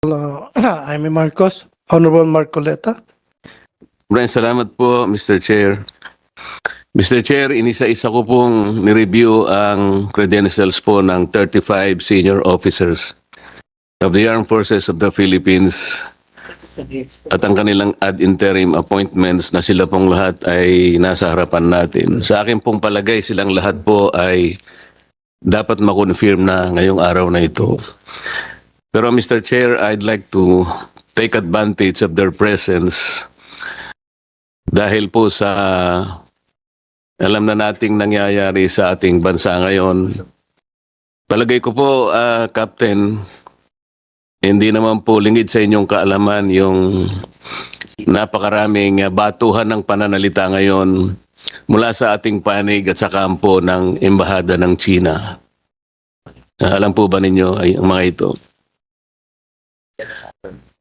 Jaime Marcos, Honorable Marcoleta. Maraming salamat po, Mr. Chair. Mr. Chair, inisa-isa ko pong nireview ang credentials po ng 35 senior officers of the Armed Forces of the Philippines at ang kanilang ad interim appointments na sila pong lahat ay nasa harapan natin. Sa akin pong palagay, silang lahat po ay dapat makonfirm na ngayong araw na ito. Pero Mr. Chair, I'd like to take advantage of their presence dahil po sa alam na nating nangyayari sa ating bansa ngayon. Palagay ko po, Captain, hindi naman po lingid sa inyong kaalaman yung napakaraming batuhan ng pananalita ngayon mula sa ating panig at sa kampo ng Embahada ng China. Alam po ba ninyo ay ang mga ito?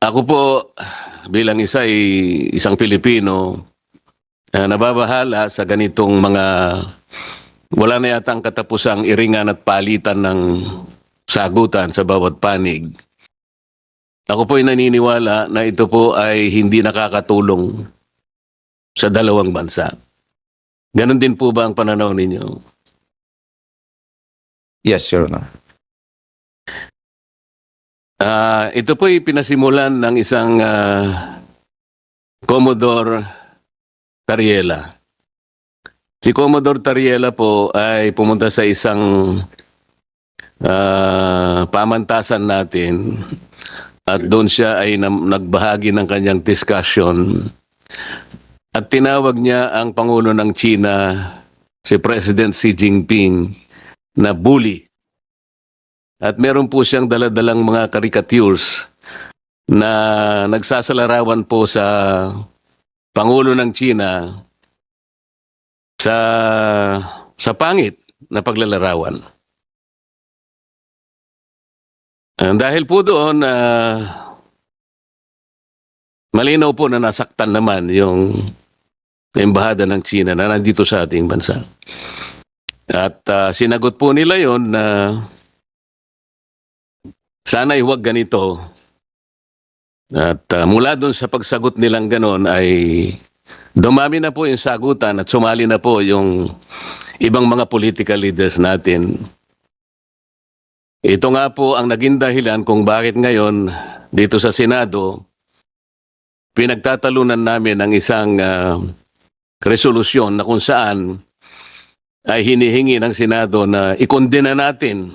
Ako po bilang isang Pilipino, nababahala sa ganitong mga wala na yatang katapusang iringan at palitan ng sagutan sa bawat panig. Ako po ay naniniwala na ito po ay hindi nakakatulong sa dalawang bansa. Ganon din po ba ang pananaw ninyo? Yes, Your Honor. Ito po ay pinasimulan ng isang Commodore Tariela. Si Commodore Tariela po ay pumunta sa isang pamantasan natin at doon siya ay nagbahagi ng kanyang discussion at tinawag niya ang Pangulo ng China, si President Xi Jinping, na bully. At meron po siyang daladalang mga caricatures na nagsasalarawan po sa Pangulo ng China sa pangit na paglalarawan. Dahil po doon, malinaw po na nasaktan naman yung Embahada ng China na nandito sa ating bansa. At sinagot po nila yon na sana'y huwag ganito. At mula doon sa pagsagot nilang ganon ay dumami na po yung sagutan at sumali na po yung ibang mga political leaders natin. Ito nga po ang naging dahilan kung bakit ngayon dito sa Senado pinagtatalunan namin ng isang resolusyon na kung saan ay hinihingi ng Senado na ikondena natin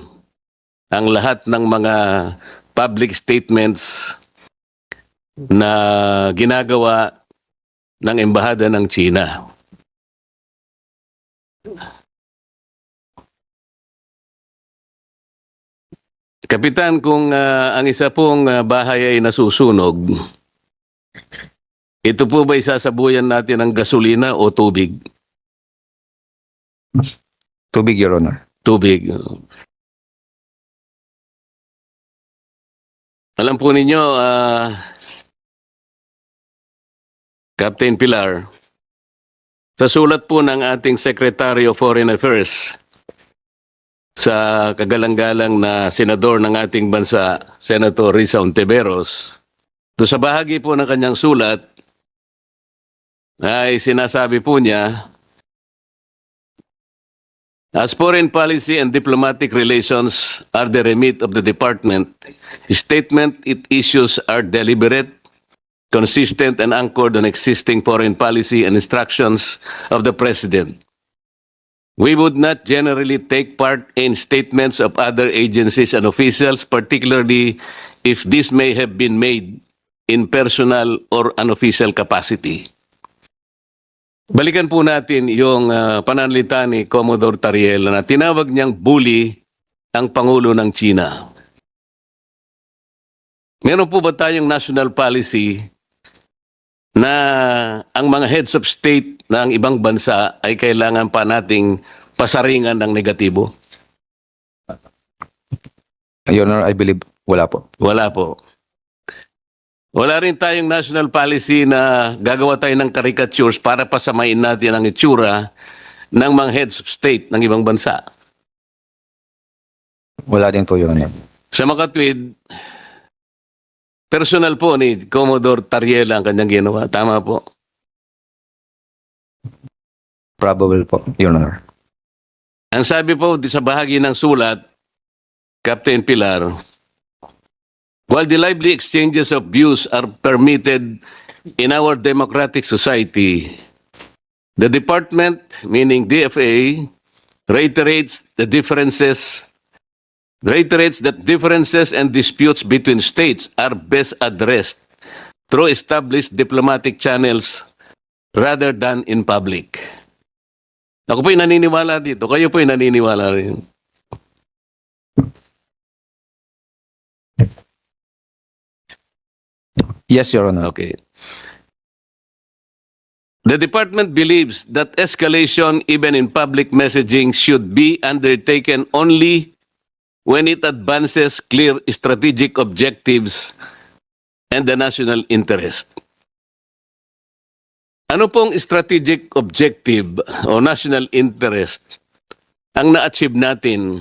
ang lahat ng mga public statements na ginagawa ng Embahada ng China. Kapitan, kung ang isa pong bahay ay nasusunog, ito po ba isasabuyan natin ng gasolina o tubig? Tubig, Your Honor. Tubig. Alam po ninyo, Captain Pilar, sa sulat po ng ating Secretary of Foreign Affairs sa kagalang-galang na senador ng ating bansa, Senator Risa Ontiveros, to sa bahagi po ng kanyang sulat ay sinasabi po niya, as foreign policy and diplomatic relations are the remit of the department, statement it issues are deliberate, consistent and anchored on existing foreign policy and instructions of the President. We would not generally take part in statements of other agencies and officials, particularly if this may have been made in personal or unofficial capacity. Balikan po natin yung pananalita ni Commodore Tariela na tinawag niyang bully ang Pangulo ng China. Meron po ba tayong national policy na ang mga heads of state ng ibang bansa ay kailangan pa nating pasaringan ng negatibo? Your Honor, I believe wala po. Wala po. Wala rin tayong national policy na gagawa tayo ng caricatures para pasamain natin ang itsura ng mga heads of state ng ibang bansa. Wala din po, Your Honor. Sa makatwid, personal po ni Commodore Tariela ang kanyang ginawa. Tama po. Probable po, Your Honor. Ang sabi po sa bahagi ng sulat, Captain Pilar, while the lively exchanges of views are permitted in our democratic society, the department, meaning DFA, reiterates that differences and disputes between states are best addressed through established diplomatic channels rather than in public. Ako po'y naniniwala dito. Kayo po'y naniniwala rin. Yes, Your Honor. Okay. The department believes that escalation, even in public messaging, should be undertaken only when it advances clear strategic objectives and the national interest. Ano pong strategic objective o national interest ang na-achieve natin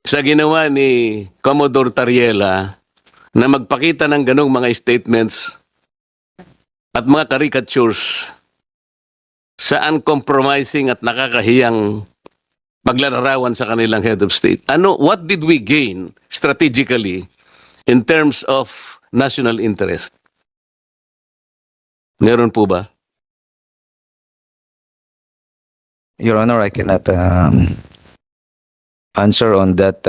sa ginawa ni Commodore Tariela na magpakita ng ganong mga statements at mga caricatures sa uncompromising at nakakahiyang paglalarawan sa kanilang head of state? What did we gain strategically in terms of national interest? Meron po ba? Your Honor, I cannot answer on that.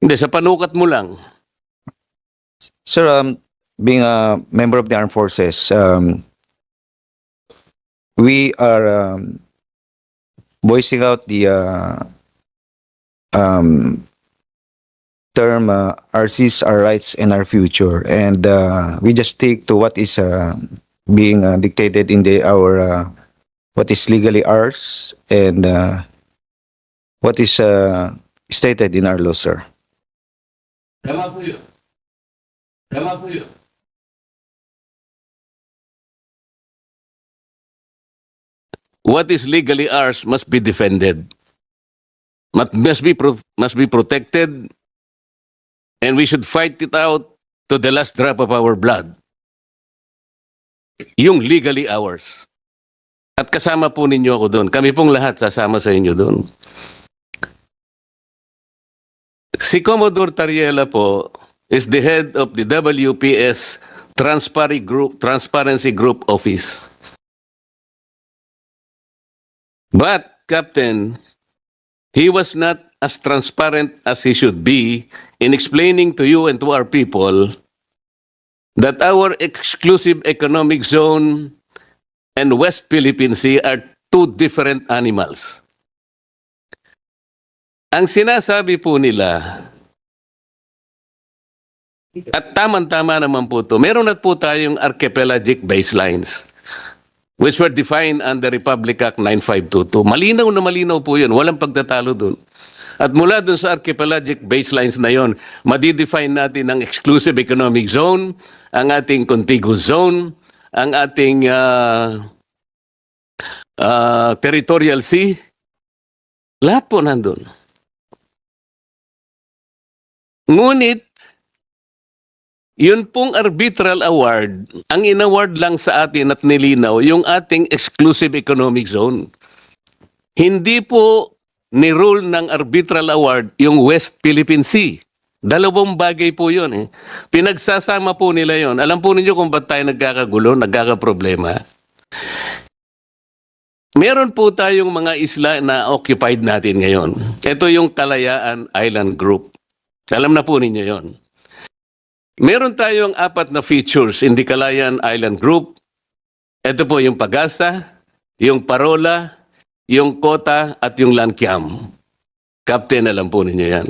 Hindi, sa panukat mo lang. Sir, being a member of the armed forces, we are voicing out the term RCs, our rights and our future, and we just stick to what is being dictated in our what is legally ours and what is stated in our law, sir. Tama po yun. Tama po yun. What is legally ours must be defended. Must be protected, and we should fight it out to the last drop of our blood. Yung legally ours. At kasama po ninyo ako doon. Kami pong lahat sasama sa inyo doon. Si Commodore Tariela po is the head of the WPS Transparency Group Office. But, Captain, he was not as transparent as he should be in explaining to you and to our people that our exclusive economic zone and West Philippine Sea are two different animals. Ang sinasabi po nila, at tama-tama naman po ito, meron na po tayong archipelagic baselines which were defined under Republic Act 9522. Malinaw na malinaw po yun. Walang pagtatalo dun. At mula dun sa archipelagic baselines na yon, madidefine natin ang exclusive economic zone, ang ating contiguous zone, ang ating territorial sea. Lahat po nandun. Ngunit, yun pong arbitral award, ang inaward lang sa atin at nilinaw, yung ating exclusive economic zone. Hindi po ni-rule ng arbitral award yung West Philippine Sea. Dalawang bagay po yun. Pinagsasama po nila yon. Alam po ninyo kung ba't tayo nagkakagulo, nagkakaproblema? Meron po tayong mga isla na occupied natin ngayon. Ito yung Kalayaan Island Group. Alam na po ninyo yon. Meron tayong 4 na features in the Kalayaan Island Group. Ito po yung Pagasa, yung Parola, yung Kota, at yung Lankiam. Captain, alam po ninyo yan.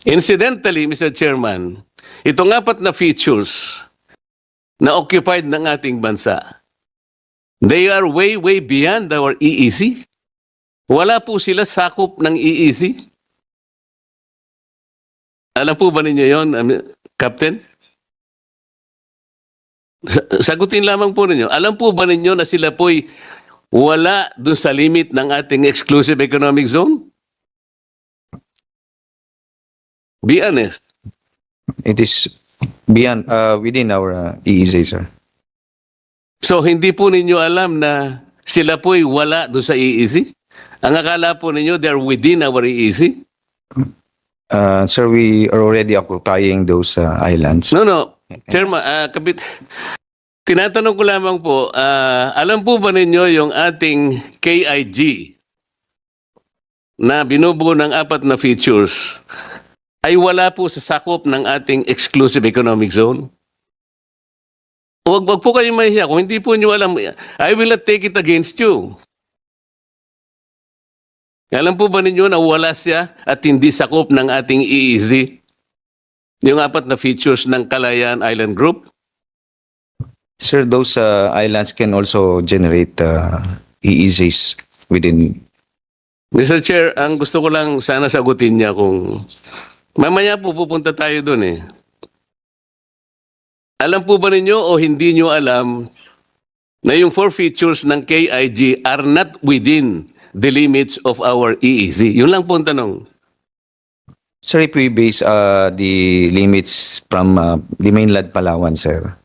Incidentally, Mr. Chairman, itong 4 na features na occupied ng ating bansa, they are way, way beyond our EEZ. Wala po sila sakop ng EEZ. Alam po ba ninyo yon, Captain? Sagutin lamang po ninyo. Alam po ba ninyo na sila po'y wala dun sa limit ng ating exclusive economic zone? Be honest. It is Beyond, within our EEZ, sir. So hindi po ninyo alam na sila po'y wala doon sa EEZ? Ang akala po ninyo, they're within our EEZ? Sir, we are already occupying those islands. No. Chairman, tinatanong ko lamang po, alam po ba ninyo yung ating KIG na binubuo ng 4 na features ay wala po sa sakop ng ating exclusive economic zone? Huwag po kayong mahihiya. Kung hindi po nyo alam, I will not take it against you. Alam po ba ninyo na wala siya at hindi sakop ng ating EEZ? Yung 4 na features ng Kalayaan Island Group? Sir, those islands can also generate EEZs within. Mr. Chair, ang gusto ko lang sana sagutin niya kung mamaya po pupunta tayo doon eh. Alam po ba ninyo o hindi nyo alam na yung 4 features ng KIG are not within the limits of our EEZ? Yun lang po ang tanong. Sir, if we base the limits from the mainland Palawan, sir.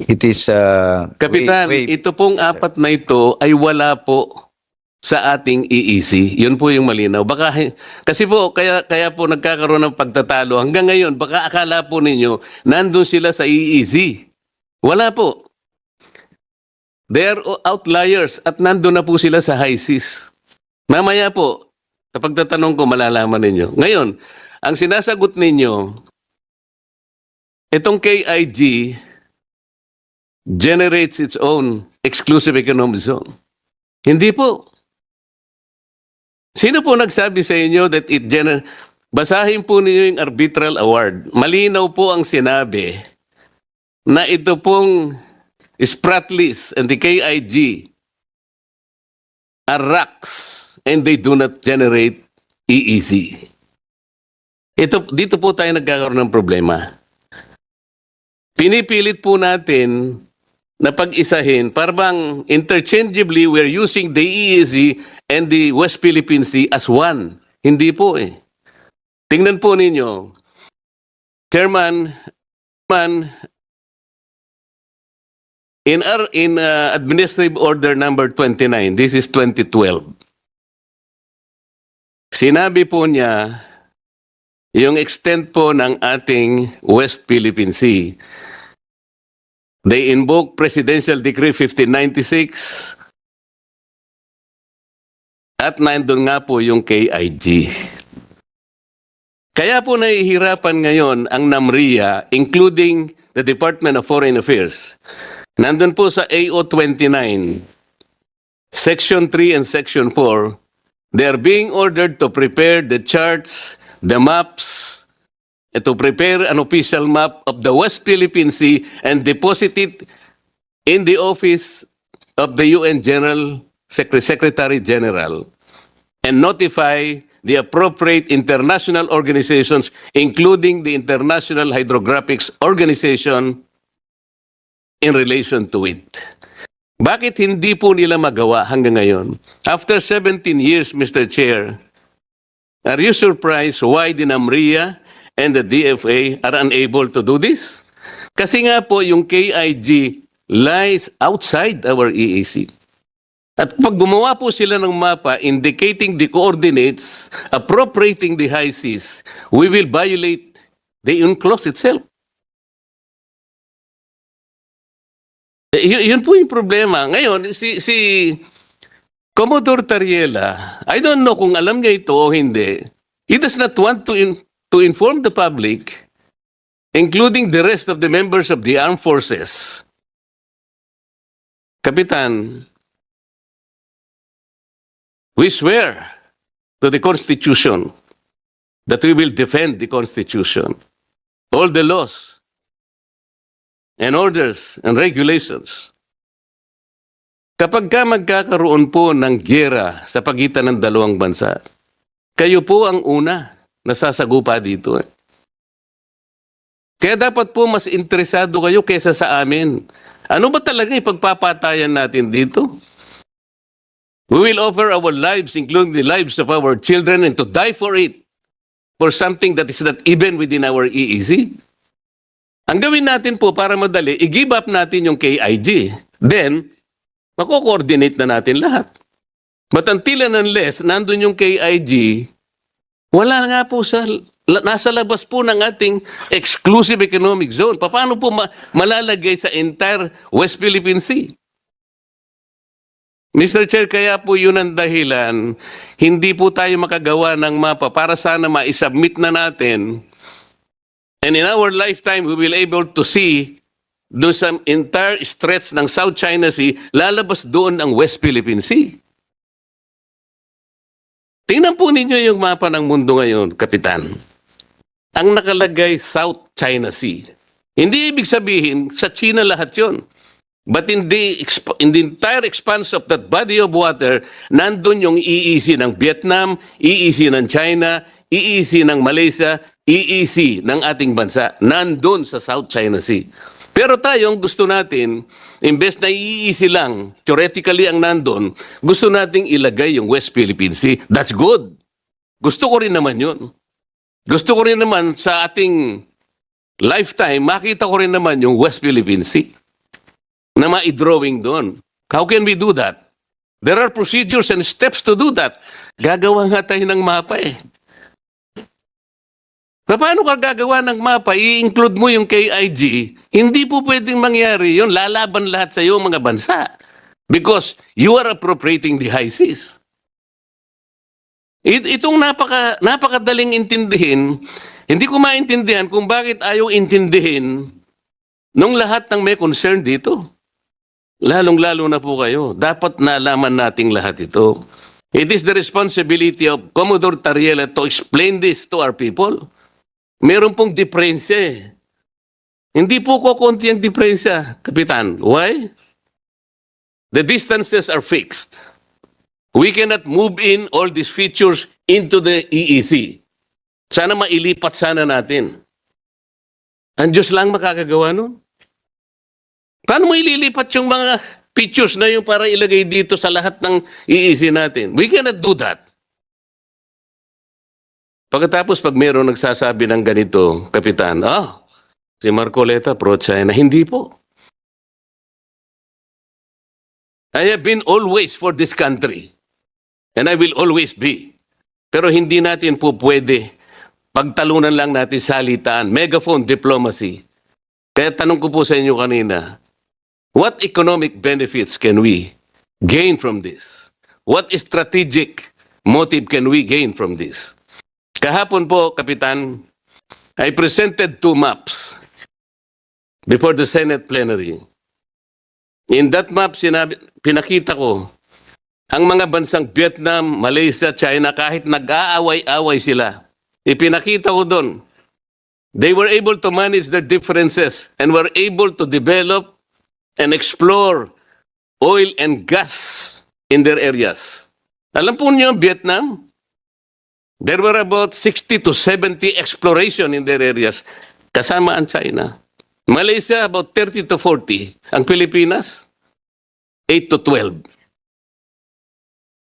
It is... Kapitan, ito pong 4 na ito ay wala po sa ating EEZ. Yun po yung malinaw. Baka, kasi po, kaya po nagkakaroon ng pagtatalo. Hanggang ngayon, baka akala po ninyo, nandun sila sa EEZ. Wala po. They are outliers at nandun na po sila sa high seas. Mamaya po, sa pagtatanong ko, malalaman ninyo. Ngayon, ang sinasagot ninyo, itong KIG generates its own exclusive economic zone. Hindi po. Sino po nagsabi sa inyo that it basahin po ninyo yung arbitral award. Malinaw po ang sinabi na ito pong Spratlys and the KIG are RACs and they do not generate EEZ. Dito po tayo nagkakaroon ng problema. Pinipilit po natin na pag-isahin, parang interchangeably we're using the EEZ and the West Philippine Sea as one. Hindi po eh. Tingnan po ninyo, Chairman, in Administrative Order number 29, this is 2012, sinabi po niya yung extent po ng ating West Philippine Sea. They invoke Presidential Decree 1596 at nandun nga po yung KIG. Kaya po nahihirapan ngayon ang NAMRIA, including the Department of Foreign Affairs. Nandun po sa AO 29, Section 3 and Section 4, they are being ordered to prepare the charts, the maps, to prepare an official map of the West Philippine Sea and deposit it in the office of the UN Secretary General and notify the appropriate international organizations, including the International Hydrographics Organization, in relation to it. Bakit hindi po nila magawa hanggang ngayon? After 17 years, Mr. Chair, are you surprised why the NAMRIA and the DFA are unable to do this? Kasi nga po yung KIG lies outside our EEZ. At pag gumawa po sila ng mapa indicating the coordinates, appropriating the high seas, we will violate the UNCLOS itself. Yun po yung problema. Ngayon, si Commodore Tariela, I don't know kung alam niya ito o hindi, he does not want to inform the public, including the rest of the members of the armed forces. Kapitan, we swear to the Constitution that we will defend the Constitution, all the laws and orders and regulations. Kapag ka magkakaroon po ng giyera sa pagitan ng dalawang bansa, kayo po ang una nasasagupa dito. Kaya dapat po mas interesado kayo kaysa sa amin. Ano ba talaga ipagpapatayan natin dito? We will offer our lives, including the lives of our children, and to die for it. for something that is not even within our EEZ? Ang gawin natin po para madali, i-give up natin yung KIG. Then, mako-coordinate na natin lahat. But until and unless nandun yung KIG, wala nga po nasa labas po ng ating exclusive economic zone. Paano po malalagay sa entire West Philippine Sea? Mr. Chair, kaya po yun ang dahilan, hindi po tayo makagawa ng mapa para sana ma-submit na natin. And in our lifetime, we will able to see doon sa entire stretch ng South China Sea, lalabas doon ang West Philippine Sea. Tingnan po ninyo yung mapa ng mundo ngayon, Kapitan. Ang nakalagay South China Sea. Hindi ibig sabihin, sa China lahat yon. But in the entire expanse of that body of water, nandun yung EEZ ng Vietnam, EEZ ng China, EEZ ng Malaysia, EEZ ng ating bansa. Nandun sa South China Sea. Pero tayo, gusto natin, imbes na EEZ lang, theoretically ang nandun, gusto nating ilagay yung West Philippine Sea. That's good. Gusto ko rin naman yun. Gusto ko rin naman sa ating lifetime, makita ko rin naman yung West Philippine Sea na ma-drawing doon. How can we do that? There are procedures and steps to do that. Gagawa nga tayo ng mapa eh. Paano ka gagawa ng mapa? I-include mo yung KIG. Hindi po pwedeng mangyari yun. Lalaban lahat sa iyo mga bansa. Because you are appropriating the high seas. Itong napakadaling intindihin, hindi ko maintindihan kung bakit ayaw intindihin nung lahat ng may concern dito. Lalong-lalo na po kayo. Dapat nalaman nating lahat ito. It is the responsibility of Commodore Tariela to explain this to our people. Meron pong diferensya eh. Hindi po kukunti ang diferensya, Kapitan. Why? The distances are fixed. We cannot move in all these features into the EEZ. Sana mailipat sana natin. Ang Diyos lang makakagawa nun. Paano mo ililipat yung mga features na yung para ilagay dito sa lahat ng EEZ natin? We cannot do that. Pagkatapos pag mayroong nagsasabi ng ganito, Kapitan, si Marcoleta pro-China. Hindi po. I have been always for this country. And I will always be. Pero hindi natin po pwede pagtalunan lang natin salitaan, megaphone diplomacy. Kaya tanong ko po sa inyo kanina, what economic benefits can we gain from this? What strategic motive can we gain from this? Kahapon po, Kapitan, I presented 2 maps before the Senate plenary. In that map, pinakita ko ang mga bansang Vietnam, Malaysia, China, kahit nag-aaway-away sila, ipinakita ko doon. They were able to manage their differences and were able to develop and explore oil and gas in their areas. Alam po niyo, Vietnam, there were about 60 to 70 exploration in their areas, kasama ang China. Malaysia, about 30 to 40. Ang Pilipinas, 8 to 12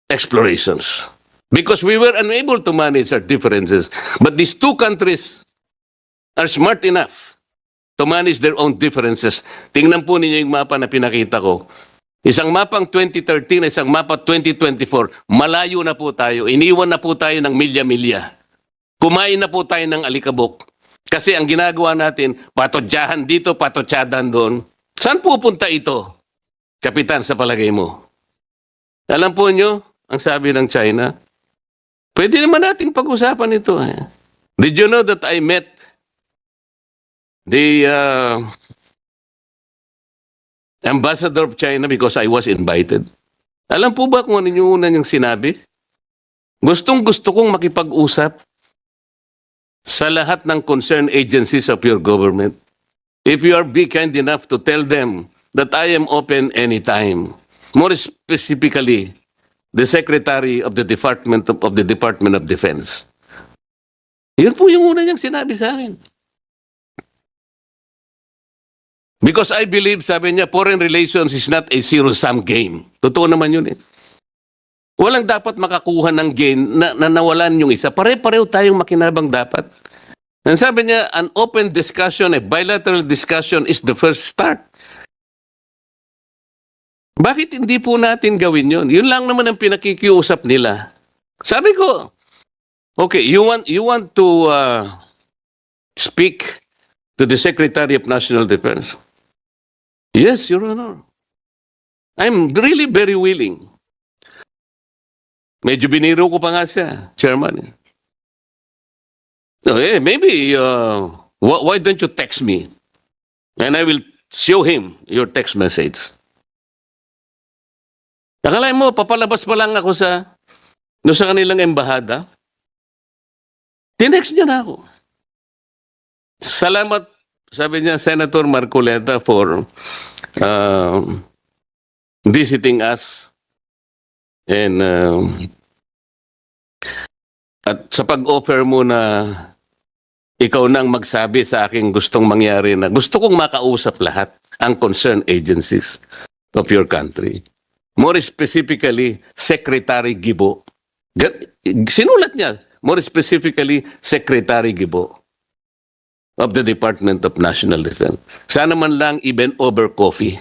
explorations. Because we were unable to manage our differences. But these 2 countries are smart enough to manage their own differences. Tingnan po ninyo yung mapa na pinakita ko. Isang mapang 2013, isang mapa 2024. Malayo na po tayo. Iniwan na po tayo ng milya-milya. Kumain na po tayo ng alikabok. Kasi ang ginagawa natin, patodyahan dito, patodyahan doon. Saan pupunta ito, Kapitan, sa palagay mo? Alam po nyo, ang sabi ng China, pwede naman nating pag-usapan ito. Did you know that I met the ambassador of China because I was invited? Alam po ba kung ano yung una niyang sinabi? Gustong-gusto kong makipag-usap sa lahat ng concerned agencies of your government. If you are be kind enough to tell them that I am open anytime. More specifically, the Secretary of the Department of Defense. Yun po yung una niyang sinabi sa akin. Because I believe, sabi niya, foreign relations is not a zero-sum game. Totoo naman yun eh. Walang dapat makakuha ng gain na nawalan yung isa. Pare-pareho tayong makinabang dapat. And sabi niya, an open discussion, a bilateral discussion is the first start. Bakit hindi po natin gawin yun? Yun lang naman ang pinakikiusap nila. Sabi ko, okay, you want to speak to the Secretary of National Defense? Yes, Your Honor. I'm really very willing. Medyo biniro ko pa nga siya, Chairman. No, maybe, why don't you text me? And I will show him your text message. Akalain mo, papalabas pa lang ako sa kanilang embahada. Tinext niya na ako. Salamat, sabi niya, Senator Marcoleta, for visiting us. And at sa pag-offer mo na ikaw nang magsabi sa aking gustong mangyari na gusto kong makausap lahat ang concerned agencies of your country. More specifically, Secretary Gibo. Sinulat niya, more specifically, Secretary Gibo of the Department of National Defense. Sana man lang even over coffee.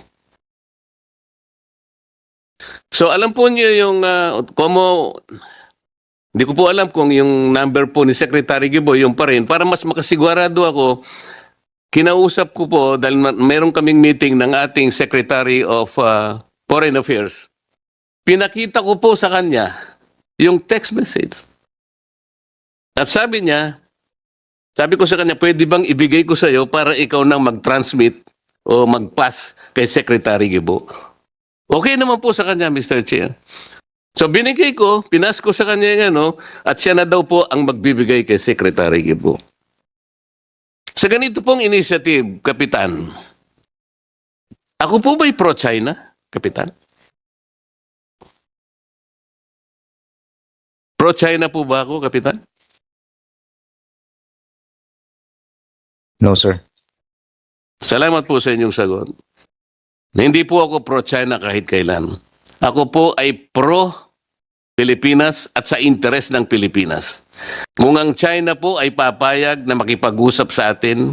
So alam po niyo yung hindi ko po alam kung yung number po ni Secretary Gibo yung pa rin. Para mas makasigurado ako, kinausap ko po dahil meron kaming meeting ng ating Secretary of Foreign Affairs. Pinakita ko po sa kanya yung text message. At sabi ko sa kanya, pwede bang ibigay ko sa iyo para ikaw nang mag-transmit o mag-pass kay Secretary Gibo? Okay naman po sa kanya, Mr. Chair. So binigay ko, pinas ko sa kanya yung at siya na daw po ang magbibigay kay Secretary Gibo. Sa ganito pong initiative, Kapitan, ako po ba'y pro-China, Kapitan? Pro-China po ba ako, Kapitan? No, sir. Salamat po sa inyong sagot. Hindi po ako pro-China kahit kailan. Ako po ay pro-Pilipinas at sa interes ng Pilipinas. Kung ang China po ay papayag na makipag-usap sa atin,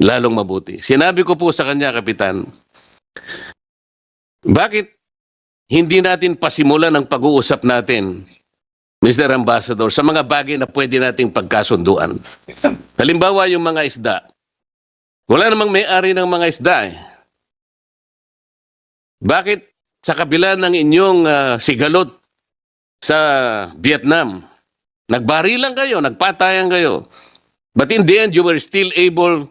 lalong mabuti. Sinabi ko po sa kanya, Kapitan, bakit hindi natin pasimulan ang pag-uusap natin, Mr. Ambassador, sa mga bagay na pwede nating pagkasunduan? Halimbawa, yung mga isda. Wala namang may-ari ng mga isda eh. Bakit sa kabila ng inyong sigalot sa Vietnam, nagbarilan kayo, nagpatayan kayo, but in the end, you were still able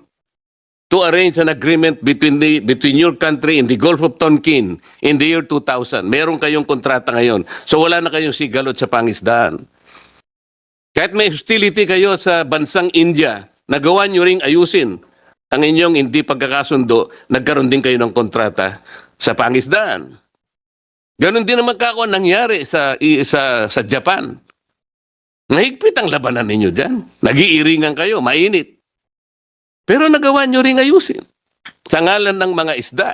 to arrange an agreement between your country and the Gulf of Tonkin in the year 2000. Meron kayong kontrata ngayon. So wala na kayong sigalot sa pangisdaan. Kahit may hostility kayo sa bansang India, nagawa nyo ring ayusin ang inyong hindi pagkakasundo, nagkaroon din kayo ng kontrata sa pangisdaan. Ganon din naman kako nangyari sa Japan. Mahigpit ang labanan ninyo dyan. Nag-iiringan kayo, mainit. Pero nagawa nyo ring ayusin sa ngalan ng mga isda.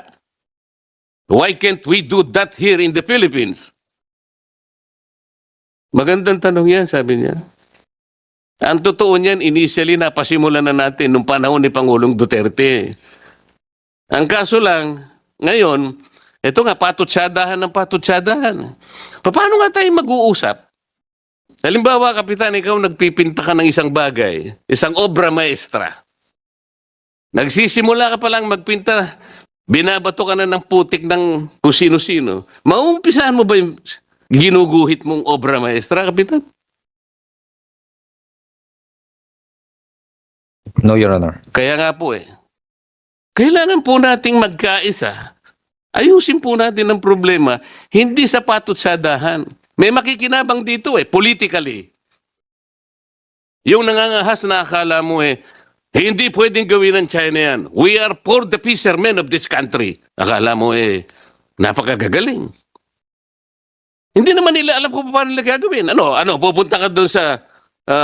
Why can't we do that here in the Philippines? Magandang tanong yan, sabi niya. Ang totoo niyan, initially napasimulan na natin nung panahon ni Pangulong Duterte. Ang kaso lang, ngayon, ito nga, patutsadahan ng patutsadahan. Paano nga tayo mag-uusap? Halimbawa, Kapitan, ikaw nagpipinta ka ng isang bagay, isang obra maestra. Nagsisimula ka pa lang magpinta, binabato ka na ng putik ng kung sino-sino. Maumpisahan mo ba yung ginuguhit mong obra maestra, Kapitan? No, Your Honor. Kaya nga po kailangan po nating magkaisa. Ayusin po natin ang problema, hindi sa patutsadahan. May makikinabang dito politically. Yung nangangahas na akala mo hindi pwedeng gawin ng China yan. We are for the fishermen of this country. Akala mo napakagagaling. Hindi naman nila alam kung paano nila gagawin. Pupunta ka doon sa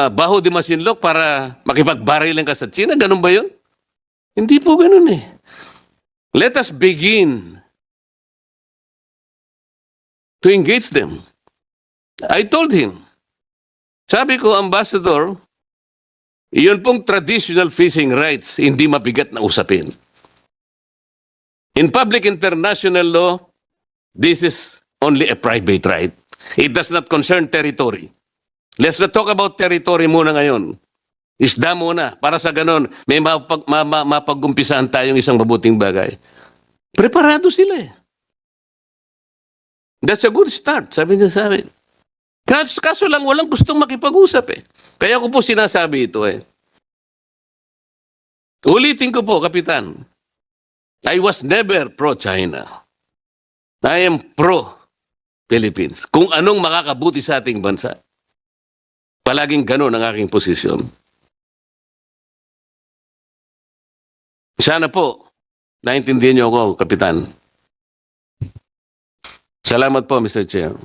Baho de Masinloc para makipagbarilan ka sa China? Ganun ba yun? Hindi po ganun Let us begin to engage them. I told him, sabi ko, Ambassador, iyon pong traditional fishing rights, hindi mabigat na usapin. In public international law, this is only a private right. It does not concern territory. Let's not talk about territory muna ngayon. Isda muna, para sa ganon, may mapag-umpisahan tayong isang mabuting bagay. Preparado sila eh. That's a good start, sabi niya sa amin. Kaso lang walang gustong makipag-usap eh. Kaya ko po sinasabi ito eh. Ulitin ko po, Kapitan. I was never pro-China. I am pro-Philippines. Kung anong makakabuti sa ating bansa. Palaging gano'n ang aking posisyon. Sana po, naintindihan niyo ako, Kapitan. Salamat po, Mr. Chair.